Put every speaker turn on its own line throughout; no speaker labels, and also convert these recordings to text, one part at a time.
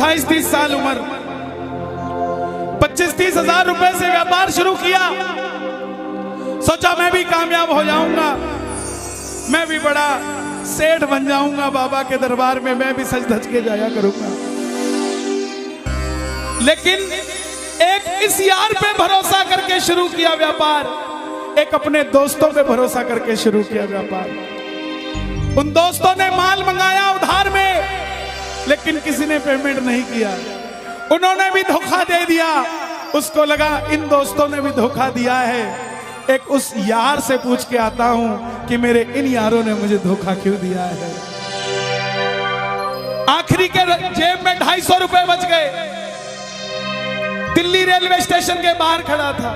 28-30 साल उम्र, 25-30 हजार रुपए से व्यापार शुरू किया। सोचा मैं भी कामयाब हो जाऊंगा, मैं भी बड़ा सेठ बन जाऊंगा, बाबा के दरबार में मैं भी सज धज के जाया करूंगा। लेकिन एक इस यार पे भरोसा करके शुरू किया व्यापार, एक अपने दोस्तों पे भरोसा करके शुरू किया व्यापार। उन दोस्तों ने माल मंगाया उधार में, लेकिन किसी ने पेमेंट नहीं किया। उन्होंने भी धोखा दे दिया। उसको लगा इन दोस्तों ने भी धोखा दिया है, एक उस यार से पूछ के आता हूं कि मेरे इन यारों ने मुझे धोखा क्यों दिया है। आखिरी के जेब में 250 रुपए बच गए। दिल्ली रेलवे स्टेशन के बाहर खड़ा था।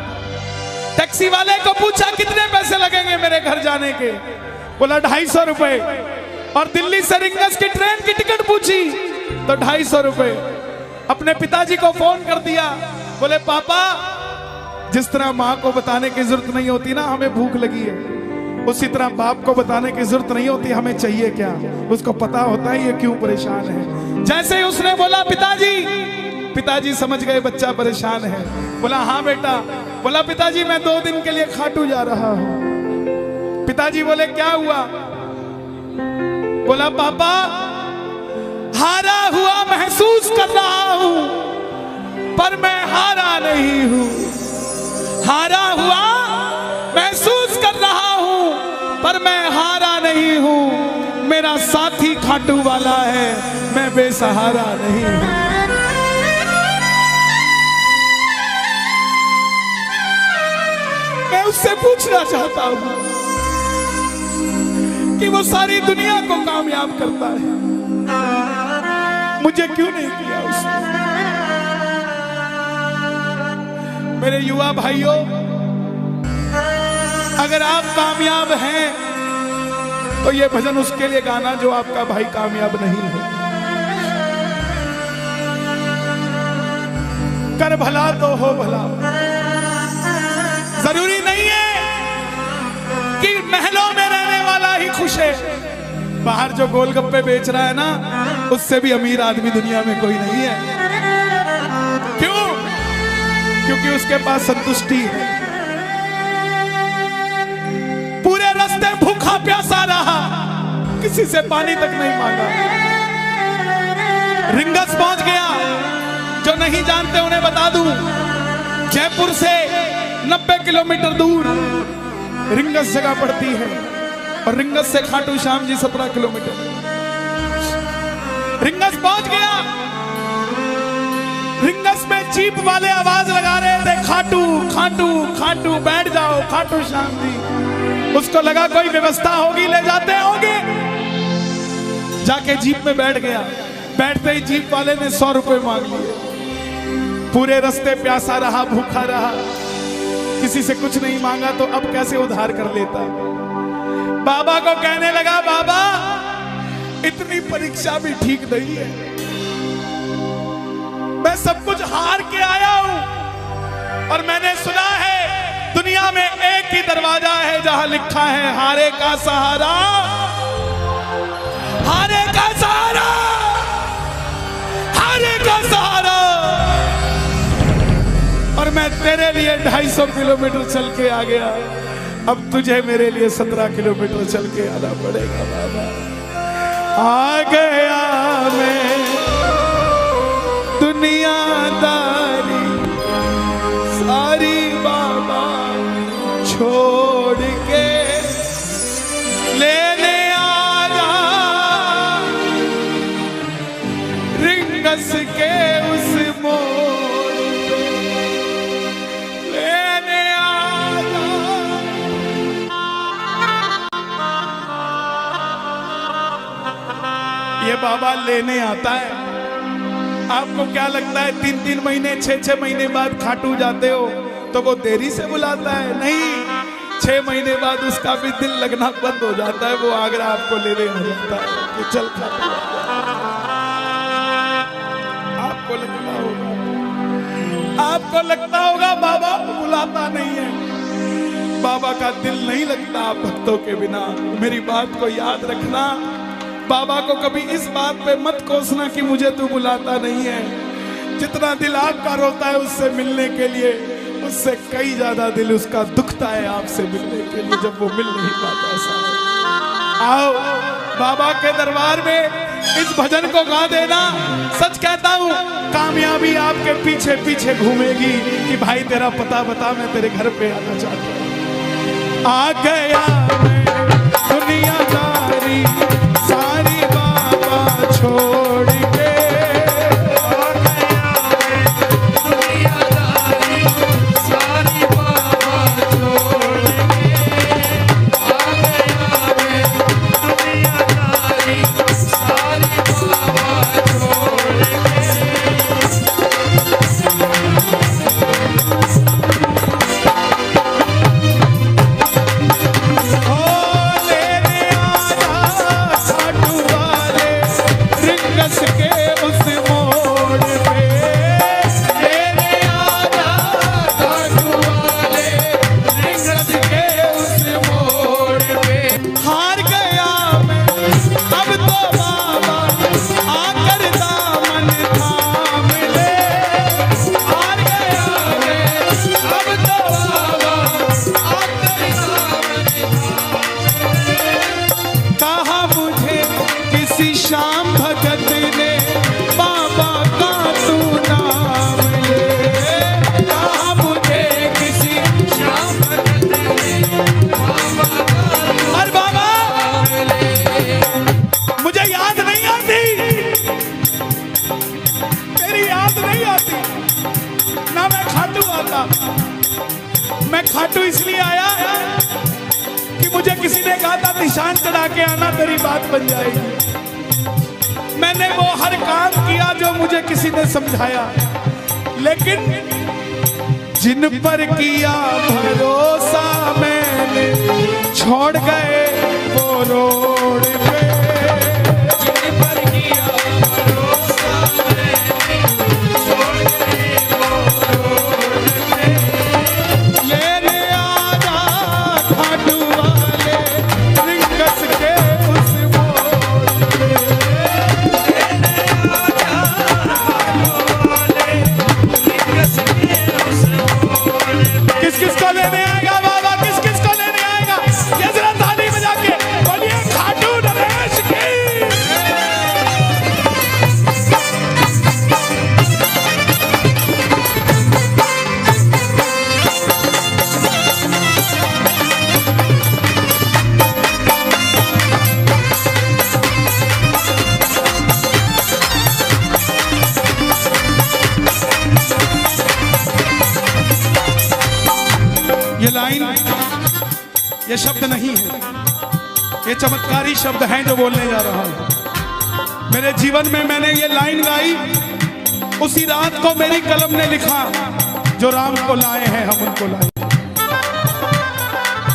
टैक्सी वाले को पूछा कितने पैसे लगेंगे मेरे घर जाने के, बोला 250 रुपए। और दिल्ली से रिंगस की ट्रेन की टिकट पूछी तो 250 रुपए। अपने पिताजी को फोन कर दिया, बोले पापा, जिस तरह माँ को बताने की जरूरत नहीं होती ना हमें भूख लगी है, उसी तरह बाप को बताने की जरूरत नहीं होती हमें चाहिए क्या, उसको पता होता है ये क्यों परेशान है। जैसे ही उसने बोला पिताजी, पिताजी समझ गए बच्चा परेशान है। बोला हाँ बेटा। बोला पिताजी मैं 2 दिन के लिए खाटू जा रहा हूं। पिताजी बोले क्या हुआ? बोला पापा, हारा हुआ महसूस कर रहा हूं, पर मैं हारा नहीं हूं। हारा हुआ महसूस कर रहा हूं, पर मैं हारा नहीं हूं। मेरा साथी खाटू वाला है, मैं बेसहारा नहीं हूं। मैं उससे पूछना चाहता हूं कि वो सारी दुनिया को कामयाब करता है, मुझे क्यों नहीं किया उसने? मेरे युवा भाइयों, अगर आप कामयाब हैं तो ये भजन उसके लिए गाना जो आपका भाई कामयाब नहीं है। कर भला तो हो भला। जरूरी नहीं है कि महलों में रहने वाला ही खुश है। बाहर जो गोलगप्पे बेच रहा है ना, उससे भी अमीर आदमी दुनिया में कोई नहीं है। क्यों? क्योंकि उसके पास संतुष्टि है। पूरे रास्ते भूखा प्यासा रहा, किसी से पानी तक नहीं मांगा। रिंगस पहुंच गया। जो नहीं जानते उन्हें बता दूं, जयपुर से 90 किलोमीटर दूर रिंगस जगह पड़ती है, और रिंगस से खाटू श्याम जी 17 किलोमीटर। रिंगस पहुंच गया। रिंगस में जीप वाले आवाज लगा रहे थे, खाटू खाटू खाटू, बैठ जाओ खाटू श्याम जी। उसको लगा कोई व्यवस्था होगी, ले जाते होंगे। जाके जीप में बैठ गया। बैठते ही जीप वाले ने 100 रुपए मांग लिए। पूरे रास्ते प्यासा रहा, भूखा रहा, किसी से कुछ नहीं मांगा, तो अब कैसे उधार कर लेता। बाबा को कहने लगा, बाबा इतनी परीक्षा भी ठीक नहीं है, मैं सब कुछ हार के आया हूं, और मैंने सुना है दुनिया में एक ही दरवाजा है जहां लिखा है हारे का सहारा, हारे का सहारा, हारे का सहारा। और मैं तेरे लिए 250 किलोमीटर चल के आ गया, अब तुझे मेरे लिए 17 किलोमीटर चल के आना पड़ेगा। बाबा आ गया मैं दुनियादारी सारी बाबा छोड़ के, लेने आजा रिंगस के उस मोड़ पे, लेने आजा। ये बाबा लेने आता है। आपको क्या लगता है 3-3 महीने 6-6 महीने बाद खाटू जाते हो तो वो देरी से बुलाता है? नहीं, 6 महीने बाद उसका भी दिल लगना बंद हो जाता है, वो आगरा आपको लेने हो जाता है कि चल खाटू। आपको लगता होगा बाबा बुलाता नहीं है, बाबा का दिल नहीं लगता भक्तों के बिना। मेरी बात को याद रखना, बाबा को कभी इस बात पे मत कोसना कि मुझे तू बुलाता नहीं है। जितना दिल आपका रोता है उससे मिलने के लिए, उससे कई ज्यादा दिल उसका दुखता है आपसे मिलने के लिए जब वो मिल नहीं पाता। साहब आओ बाबा के दरबार में इस भजन को गा देना। सच कहता हूँ कामयाबी आपके पीछे पीछे घूमेगी कि भाई तेरा पता बता, मैं तेरे घर पे आना चाहता हूँ। आ गया मैं दुनियादारी सारी बाबा छोड़ के, आ गया मैं दुनियादारी सारी बाबा छोड़ के, आ गया मैं दुनियादारी सारी बाबा छोड़ के। मैं खाटू इसलिए आया कि मुझे किसी ने कहा था निशान चढ़ा के आना तेरी बात बन जाएगी। मैंने वो हर काम किया जो मुझे किसी ने समझाया, लेकिन जिन पर किया भरोसा मैंने छोड़ गए वो रोड पे। जिन पर किया भरोसा मैंने छोड़ गए वो रोड पे। लेने आजा खाटू वाले रिंगस के उस मोड़ पे। लेने आजा खाटू वाले रिंगस के उस मोड़ पे। किस किस को लेने आएगा बाबा, किस किस को लेने आएगा? ये जरा ताली बजा के बोलिए खाटू नरेश की। ये लाइन, ये शब्द नहीं है, ये चमत्कारी शब्द हैं जो बोलने जा रहा हूं। मेरे जीवन में मैंने ये लाइन गाई, उसी रात को मेरी कलम ने लिखा, जो राम को लाए हैं हम उनको लाए।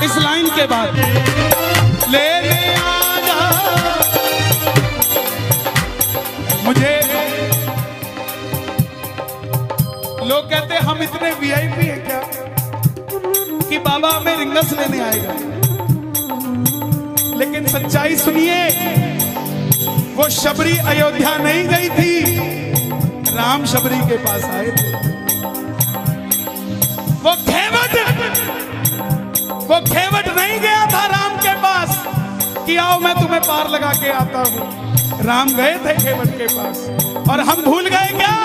इस लाइन के बाद लेने आजा, मुझे लोग कहते हम इतने वीआईपी हैं क्या कि बाबा हमें रिंगस लेने आएगा। लेकिन सच्चाई सुनिए, वो शबरी अयोध्या नहीं गई थी, राम शबरी के पास आए थे। वो खेवट नहीं गया था राम के पास कि आओ मैं तुम्हें पार लगा के आता हूं। राम गए थे खेवट के पास, और हम भूल गए क्या?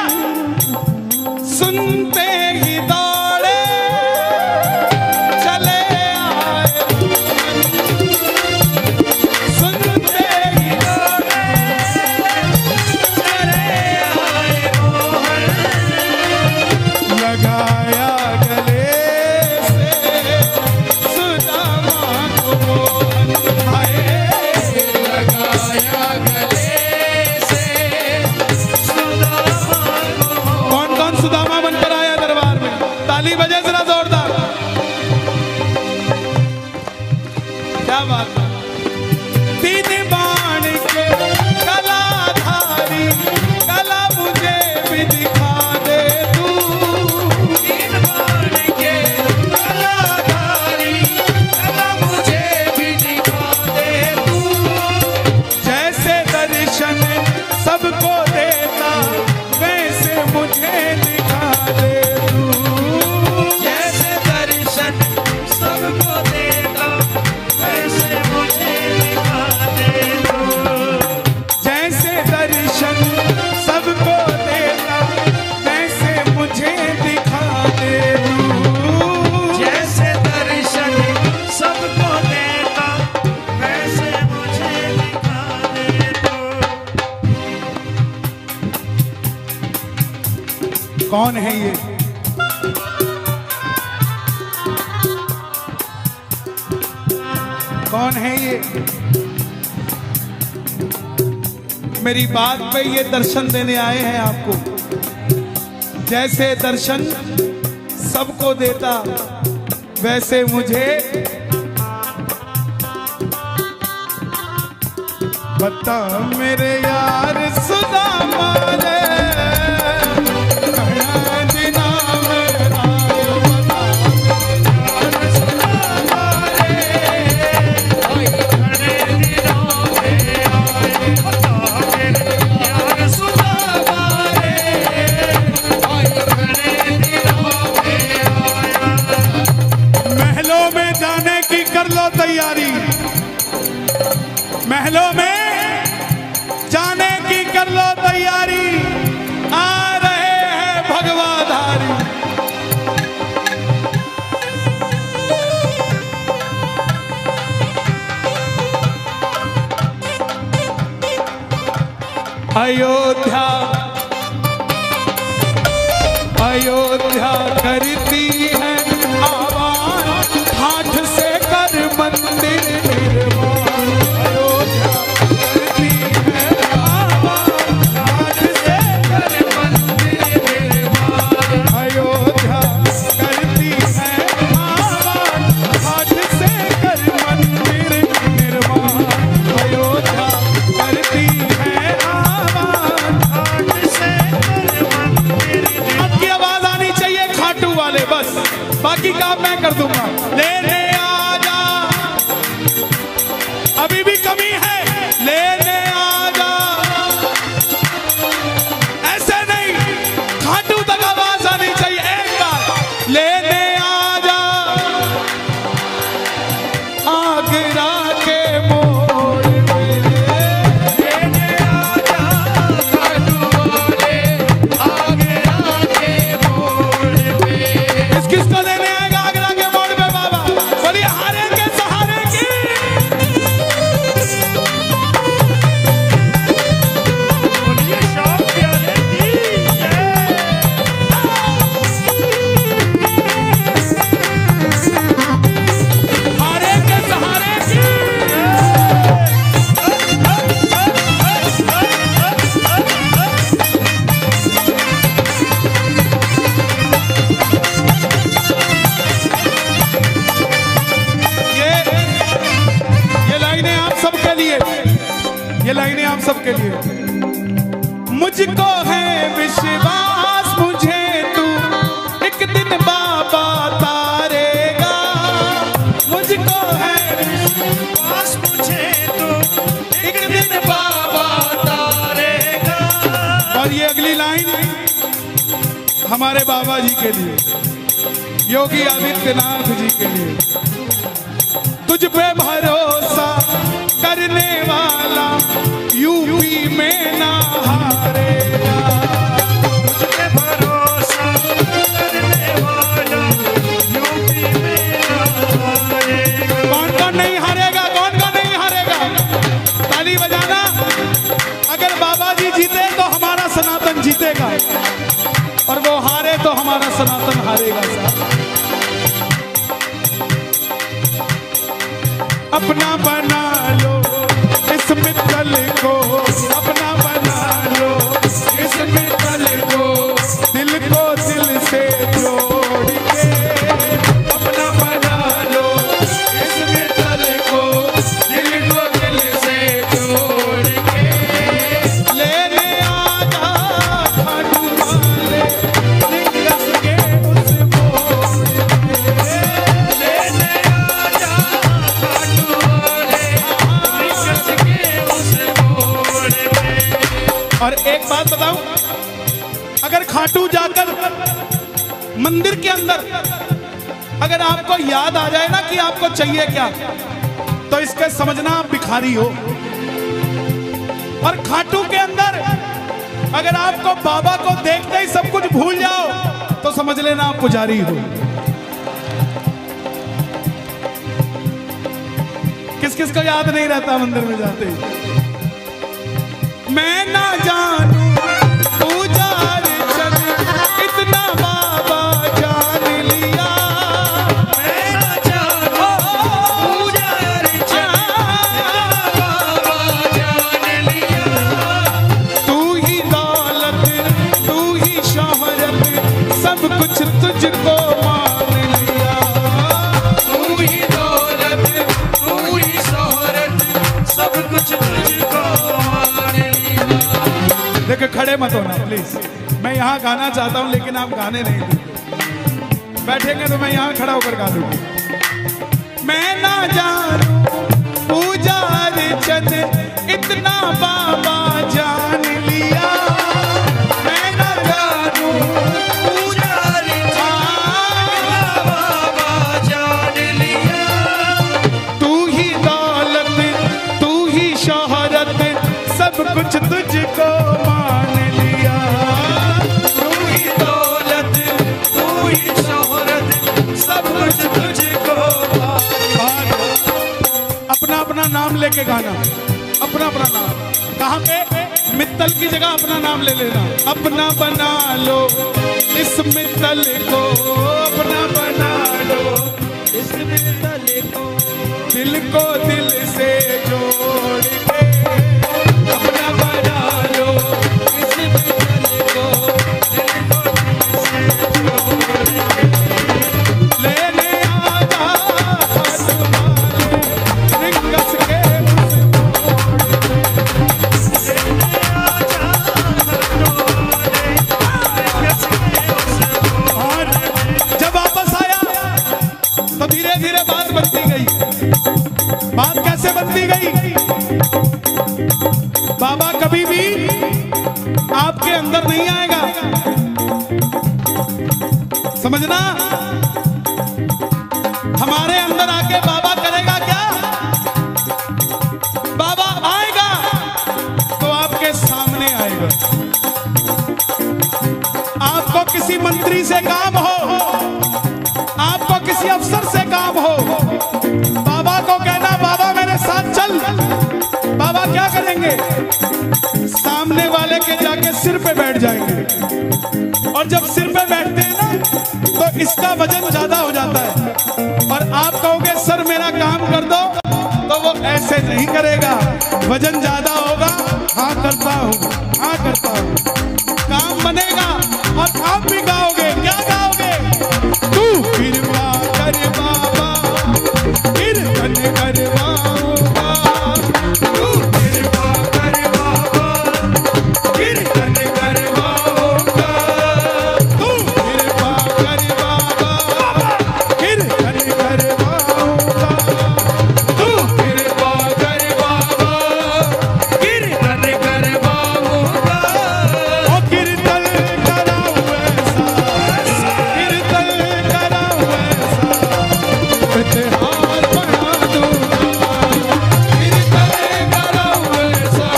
सुनते ही दौड़े चले आए, सुनते ही दौड़े चले आए मोहन, लगाया गले से सुदामा को मोहन, लगाया गले से सुदामा को। कौन कौन सुदामा बनकर आया दरबार? कौन है ये? कौन है ये? मेरी बात पे ये दर्शन देने आए हैं आपको। जैसे दर्शन सबको देता वैसे मुझे बता मेरे यार सुदामा ने तैयारी, महलों में जाने की कर लो तैयारी, आ रहे हैं भगवाधारी। अयोध्या अयोध्या करती है आवाज, हाथ से कर मंदिर निर्माण। अयोध्या करती है आवाज, हाथ से कर मंदिर निर्माण। अयोध्या करती है आवाज, हाथ से कर मंदिर निर्माण। अयोध्या करती है आवाज, हाथ से कर मंदिर निर्माण। अब की आवाज आनी चाहिए खाटू वाले, बस बाकी काम मैं कर दूंगा। लेने आजा, अभी भी कमी है, लेने आजा। ऐसे नहीं, खाटू तक आवाज आनी चाहिए एक बार। लेने आजा आगरा के मोड़ पे, लेने आजा खाटू वाले आगरा के मोड़ पे। किसको लेने आएगा आगरा के मोड़ पे बाबा? बोलिए हारे के सहारे की। बोलिए शाम प्यारे की जय। हारे के सहारे की ये लाइनें आप सबके लिए, ये लाइनें आप सबके लिए। मुझको है विश्वास, मुझे तू एक दिन बाबा तारेगा। मुझको है विश्वास, मुझे तू एक दिन बाबा तारेगा। और ये अगली लाइन हमारे बाबा जी के लिए, योगी आदित्यनाथ जी के लिए। तुझ पे भरोसा करने वाला यूपी में ना हारेगा। तुझ पे भरोसा करने वाला यूपी में ना हारेगा। कौन कौन नहीं हारेगा? कौन कौन नहीं हारेगा? ताली बजाना। अगर बाबा जी जीते तो हमारा सनातन जीतेगा, और वो हारे तो हमारा सनातन हारेगा। अपना बना लो इस मित्तल को, अपना बना लो इस मित्तल को, दिल को दिल से जोड़ के। अपना बना लो इस मित्तल को, दिल को दिल से जोड़ के। लेने आजा खाटू वाले निकस के उस मोड़ पे। लेने आजा और एक बात बताऊं, अगर खाटू जाकर मंदिर के अंदर अगर आपको याद आ जाए ना कि आपको चाहिए क्या, तो इसके समझना आप भिखारी हो। और खाटू के अंदर अगर आपको बाबा को देखते ही सब कुछ भूल जाओ, तो समझ लेना आप पुजारी हो। किस किस को याद नहीं रहता मंदिर में जाते ही? मैं ना जानू पूजा अर्चन इतने देखो खड़े मत होना प्लीज, मैं यहाँ गाना चाहता हूँ लेकिन आप गाने नहीं देंगे। बैठेंगे तो मैं यहाँ खड़ा होकर गा दूंगा। मैं ना जानूं पूजा अर्चन इतना बाबा जान लिया, मैं ना जानूं पूजा अर्चन बाबा जान लिया। तू ही दौलत तू ही शोहरत सब कुछ तुझको मान लिया। तू ही दौलत तू ही शोहरत सब कुछ तुझको मान। अपना अपना नाम लेके गाना, अपना अपना नाम। कहाँ पे? मित्तल की जगह अपना नाम ले लेना। अपना बना लो इस मित्तल को, अपना बना लो इस मित्तल को, दिल को दिल से जोड़ के अपना बना लो इस मित्तल को, दिल को दिल से जोड़ के लेने आजा रिंगस के जब वापस आया तो धीरे धीरे बात बनती गई। बात कैसे बनती गई? बाबा कभी भी आपके अंदर नहीं आएगा, समझना। हमारे अंदर आके बाबा करेगा क्या? बाबा आएगा तो आपके सामने आएगा। आपको किसी मंत्री से काम हो, आपको किसी अफसर से काम हो, बाबा को कहना बाबा मेरे साथ चल। बाबा क्या करेंगे? सामने वाले के जाके सिर पे बैठ जाएंगे, और जब सिर पे बैठते हैं ना तो इसका वजन ज्यादा हो जाता है। और आप कहोगे सर मेरा काम कर दो, तो वो ऐसे नहीं करेगा, वजन ज्यादा होगा। हाँ करता हूँ, हाँ करता हूँ, काम बनेगा। और आप भी गाओगे, क्या गाओगे? तू कृपा कर बाबा कीर्तन करवाऊंगा, तू कृपा कर बाबा कीर्तन करवाऊंगा, तू कृपा कर बाबा कीर्तन करवाऊंगा, तू कृपा कर बाबा कीर्तन करवाऊंगा। ओ कीर्तन कराऊं ऐसा, कीर्तन कराऊं ऐसा, इतिहास बना दूंगा। कीर्तन कराऊं ऐसा,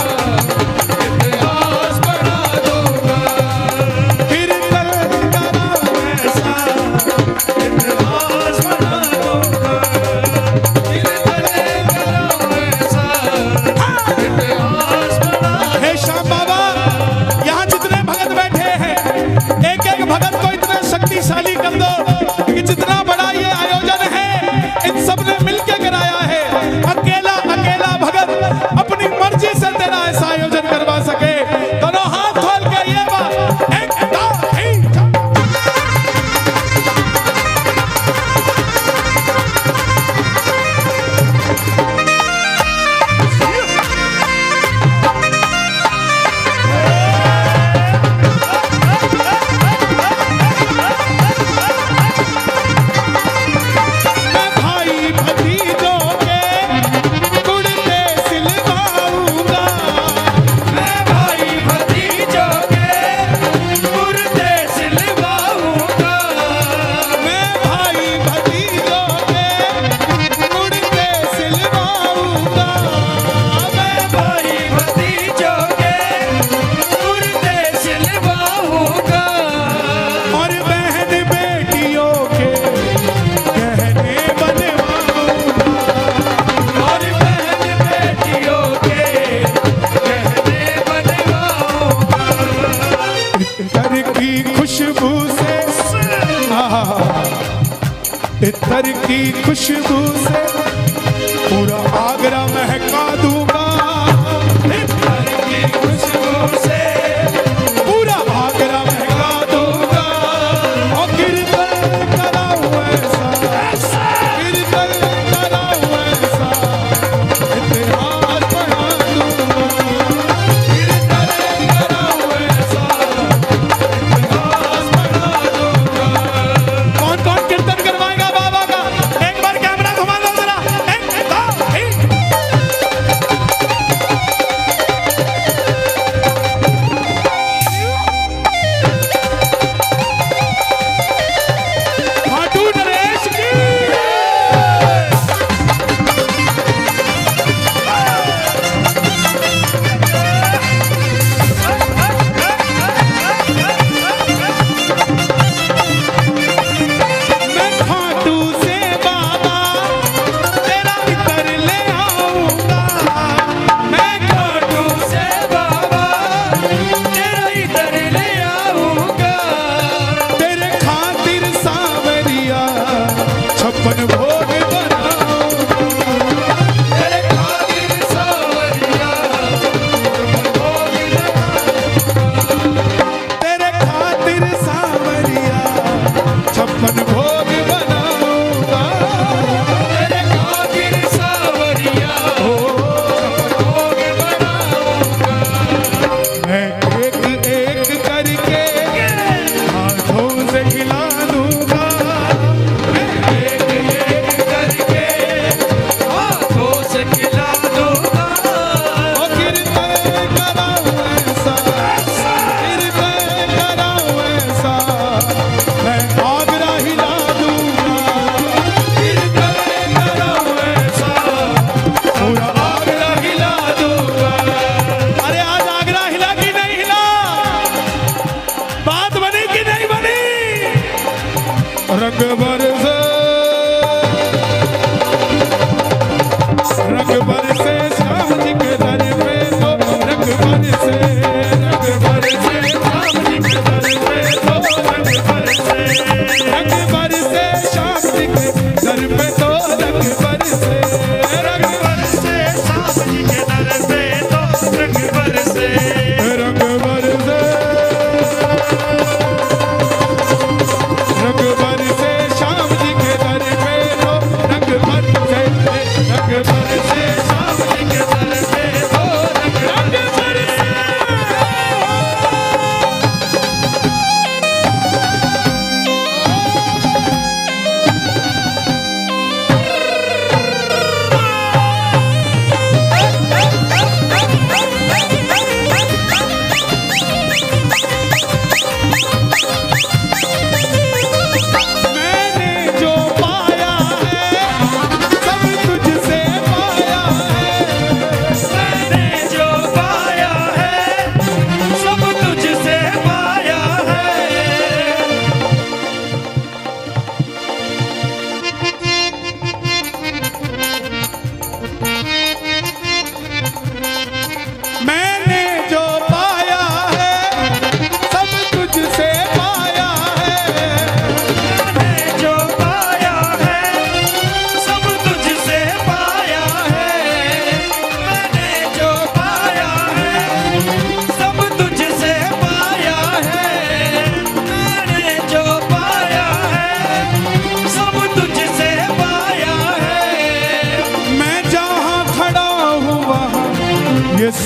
इतिहास बना दूंगा। कीर्तन कराऊं ऐसा, इतिहास बना दूंगा। कीर्तन कराऊं ऐसा, इतिहास बना। हे श्याम बाबा, यहाँ जितने भगत बैठे हैं, एक एक भगत को इतना शक्तिशाली कर दो कि जितना बड़ा ये आयोजन है इन सब ने मिलकर कराया है। अकेला अकेला भगत अपनी मर्जी से तेरा ऐसा आयोजन करवा सके। दोनों हाथ खोल के ये बात एक दो तीन चार। मैं भाई भतीजों के कुर्ते सिलवाऊंगा, मैं भाई भतीजों के कुर्ते सिलवाऊंगा, मैं भाई भतीजों के कुर्ते सिलवाऊंगा, मैं भाई भतीजों के कुर्ते सिलवाऊंगा। और बहन बेटियों के गहने बनवाऊंगा, और बहन बेटियों के गहने बनवाऊंगा। इत्तर की खुशबू से, इत्तर की खुशबू से पूरा आगरा महका दूंगा। इत्तर की खुशबू से पूरा आगरा महका दूंगा। और कीर्तन कराऊं ऐसा, कीर्तन कराऊं ऐसा, इतिहास बना दूंगा। कीर्तन कराऊं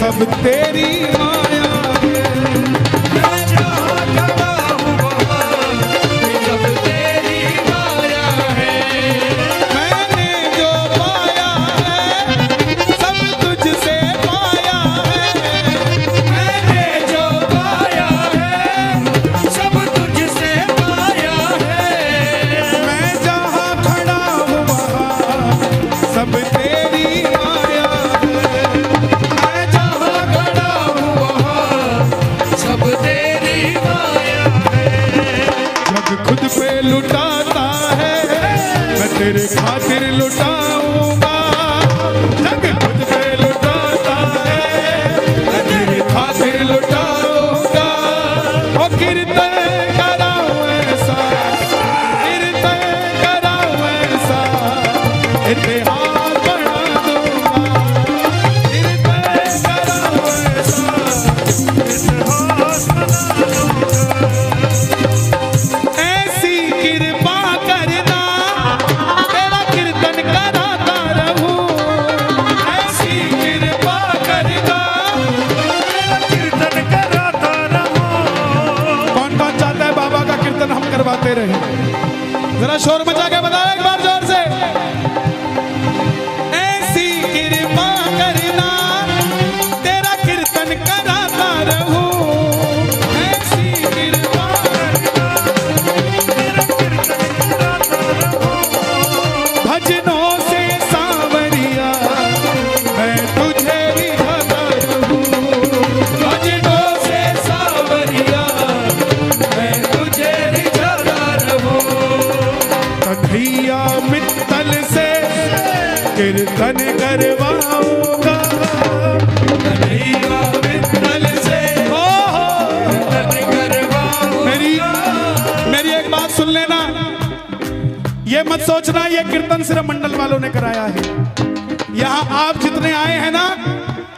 सब तेरी माया है।
मैं जहाँ खड़ा हूँ वहाँ सब तेरी माया है।
मैंने जो पाया है सब तुझसे पाया है।
मैंने जो पाया है सब तुझसे पाया है।
मैं जहाँ खड़ा हूँ वहाँ सब तेरी माया है।
मैं जहाँ खड़ा हूँ वहाँ सब तेरी माया है।
जग खुद पे लुटाता है मैं तेरे खातिर लुटाऊंगा। जग खुद पे लुटाता है मैं तेरे खातिर लुटाऊंगा। ओ कीर्तन कराऊं ऐसा, कीर्तन कराऊं ऐसा, इतिहास बना दूंगा। कीर्तन कराऊं ऐसा,
इतिहास बना दूंगा।
ऐसी कृपा करना तेरा कीर्तन कराता रहूं। ऐसी कृपा करना
तेरा कीर्तन कराता रहूं।
कौन कौन चाहता है बाबा का कीर्तन हम करवाते रहे? जरा शोर मचा के बताओ एक बार जोर से। ऐसी कृपा करना तेरा कीर्तन कराता रहूं। ऐसी कृपा करना
तेरा कीर्तन कराता रहूं।
भजनों से सांवरिया मैं तुझे रिझाता रहूं। भजनों से सांवरिया
मैं तुझे रिझाता रहूं।
कन्हैया मित्तल से कीर्तन करवाऊंगा।
कन्हैया मित्तल से
ओ
कीर्तन करवाऊंगा।
मेरी एक बात सुन लेना। ये मत सोचना ये कीर्तन सिर्फ मंडल वालों ने कराया है। यहाँ आप जितने आए हैं ना,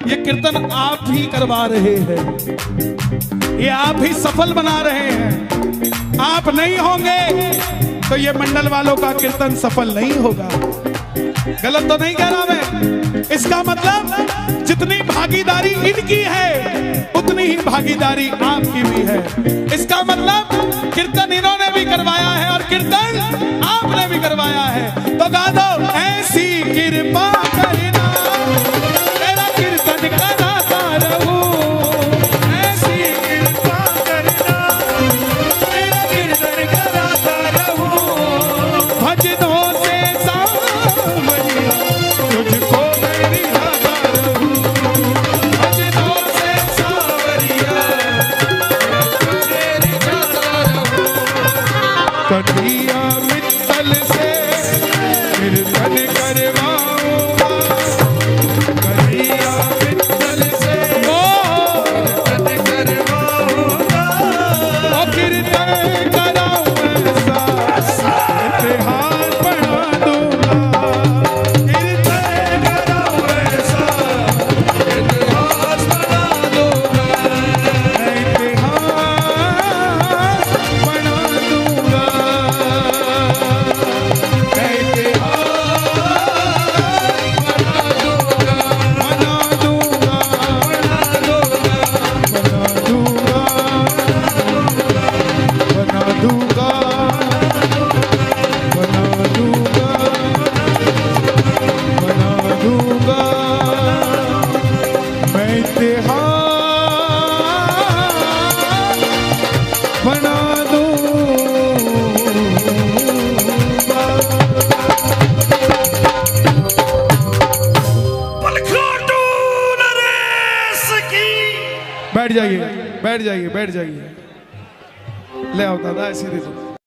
ये कीर्तन आप ही करवा रहे हैं। ये आप ही सफल बना रहे हैं। आप नहीं होंगे तो ये मंडल वालों का कीर्तन सफल नहीं होगा। गलत तो नहीं कह रहा मैं? इसका मतलब जितनी भागीदारी इनकी है उतनी ही भागीदारी आपकी भी है। इसका मतलब कीर्तन इन्होंने भी करवाया है और कीर्तन आपने भी करवाया है। तो गा दो, ऐसी कृपा करना तेरा कीर्तन कराता रहूं। ऐसी
कृपा करना तेरा कीर्तन कराता रहूं।
भजनों से सांवरिया तुझको मैं रिझाता रहूं।
भजनों से सांवरिया तुझे रिझाता रहूं।
कन्हैया मित्तल से कीर्तन करवाऊंगा।
कन्हैया मित्तल से
ओ
कीर्तन करवाऊंगा।
ओ कीर्तन कराऊं ऐसा, इतिहास बना दूंगा।
कीर्तन कराऊं ऐसा इतिहास बना दूंगा।
इतिहास बना दूंगा।
मैं
बैठ जाइए, बैठ जाइए, बैठ जाइए। ले आओ दादा, सीधे से।